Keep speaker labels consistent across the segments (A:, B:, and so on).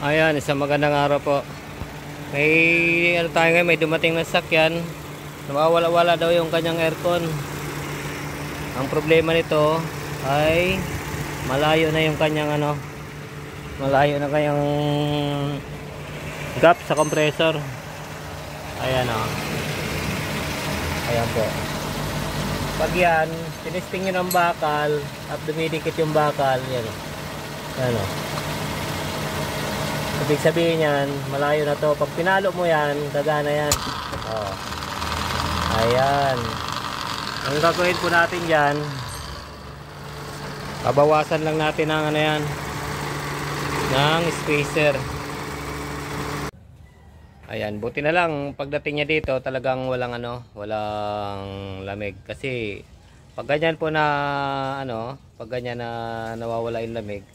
A: Ayan, isang magandang araw po. May ano tayo ngayon, may dumating na sasakyan. Nawawala-wala daw yung kanyang aircon. Ang problema nito ay malayo na yung kanyang malayo na kanyang gap sa compressor. Ayan o. Ayan po. Pag yan, tinisting nyo ng bakal at dumidikit yung bakal, yan o. Ayan o. Ibig sabihin yan, malayo na to. Pag pinalo mo yan, gagana yan. Oh. Ayan. Ang gagawin po natin dyan, babawasan lang natin ng yan, ng spacer. Ayan, buti na lang pagdating niya dito, talagang walang walang lamig. Kasi pag ganyan po na pag ganyan na nawawala yung lamig,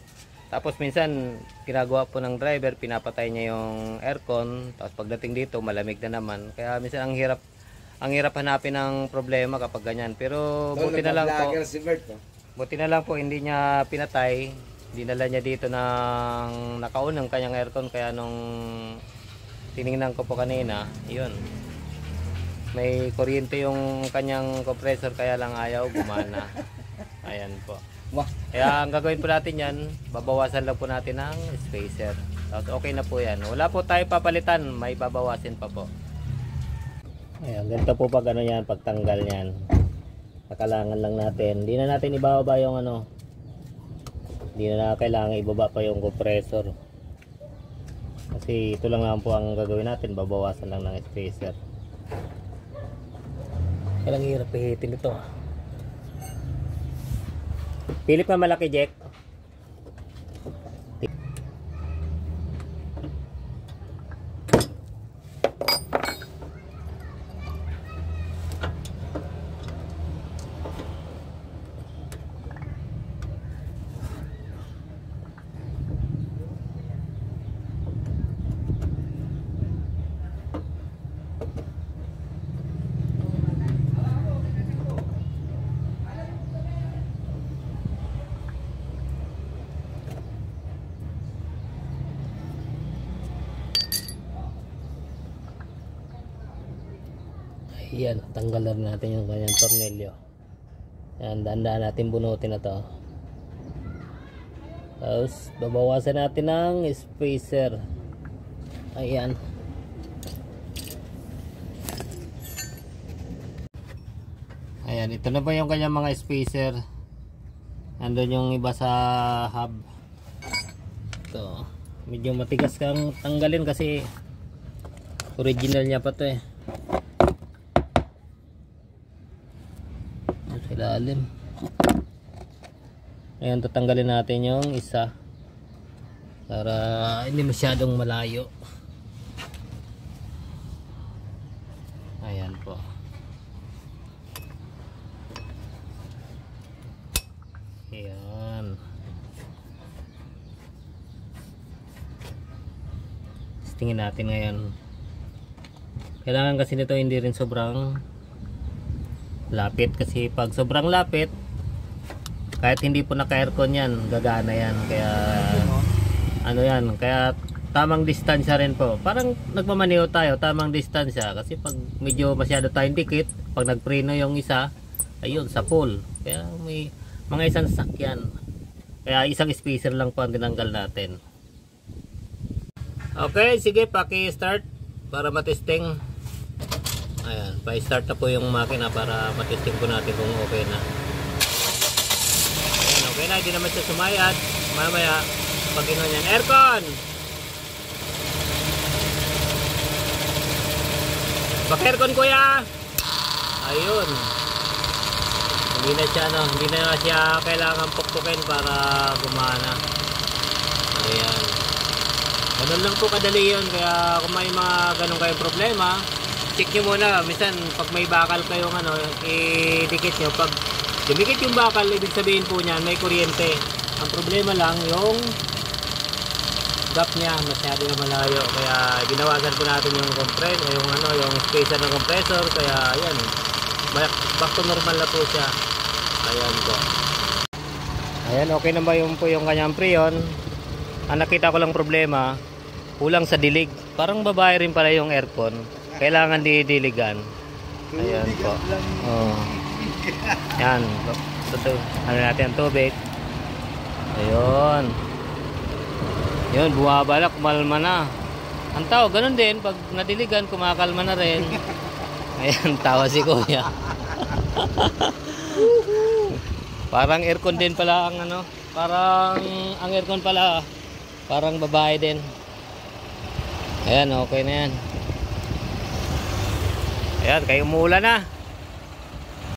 A: tapos minsan ginagawa po ng driver, pinapatay niya yung aircon, tapos pagdating dito malamig na naman. Kaya minsan ang hirap hanapin ng problema kapag ganyan. Pero buti na lang po. Buti na lang po hindi niya pinatay. Dinala niya dito ng nakaon ng kanyang aircon, kaya nung tiningnan ko po kanina, yun. May kuryente yung kanyang compressor, kaya lang ayaw gumana. Ayan po. Kaya ang gagawin po natin yan, babawasan lang po natin ng spacer. Tapos okay na po yan. Wala po tayo papalitan, may babawasin pa po. Ayan, ganito po pag yan, pagtanggal yan. Nakalangan lang natin. Hindi na natin ibababa yung hindi na kailangan ibaba pa yung compressor. Kasi ito lang po ang gagawin natin, babawasan lang ng spacer. Kailang hirap pihitin ito. Pilip na malaki, Jack. Yan, tanggalan natin yung kanyang tornilyo. Yan, dahan-dahan natin bunutin na to. Tapos babawasan natin ng spacer. Ayan. Ayan, ito na ba yung kanyang mga spacer? Nandun yung iba sa hub. Ito, medyo matigas kang tanggalin kasi original niya pa to eh. Ilalim. Ayan, tatanggalin natin yung isa para hindi masyadong malayo. Ayan po. Ayan. Tingin natin ngayon. Kailangan kasi nito hindi rin sobrang lapit, kasi pag sobrang lapit, kahit hindi po naka-aircon yan, gagana yan. Kaya yan, kaya tamang distansya rin po. Parang nagmamaneho tayo, tamang distansya. Kasi pag medyo masyado tayong dikit, pag nagpreno yung isa, ayun, sa pull. Kaya may mga isang sakyan. Kaya isang spacer lang po ang tinanggal natin. Okay, sige, paki-start para matesting. Ayan, pa-start na po yung makina para matesting po natin kung okay na. Ayan, okay na, hindi naman siya sumayad. Mamaya, pag inon yan, aircon! Pag-aircon, kuya! Ayun. Hindi na siya kailangan pukpukin para gumana. Ayan. Ganun lang po kadali yun. Kaya kung may mga ganun kayong problema, check nyo muna. Minsan pag may bakal kayong idikit nyo, pag dumikit yung bakal, ibig sabihin po niyan may kuryente. Ang problema lang yung gap niya, masyado na malayo. Kaya ginawasan po natin yung compressor, yung spacer ng compressor. Kaya ayan, back to normal na po siya. Ayan po. Ayan, okay na ba yung kanyang preyon? Ang nakita ko lang problema, kulang sa dilig. Parang babae rin pala yung aircon. Kailangan didiligan. Ayan po. Oh. Yan. Ito. Ano natin ang tubig. Ayun. Yun, bumabalak, kumalma na. Ang tao, ganun din. Pag nadiligan, kumakalma na rin. Ayan, tawa si Kuya. Parang aircon din pala ang ano. Parang ang aircon pala. Parang babae din. Ayan, okay na yan. Ayan, kayo umuulan na.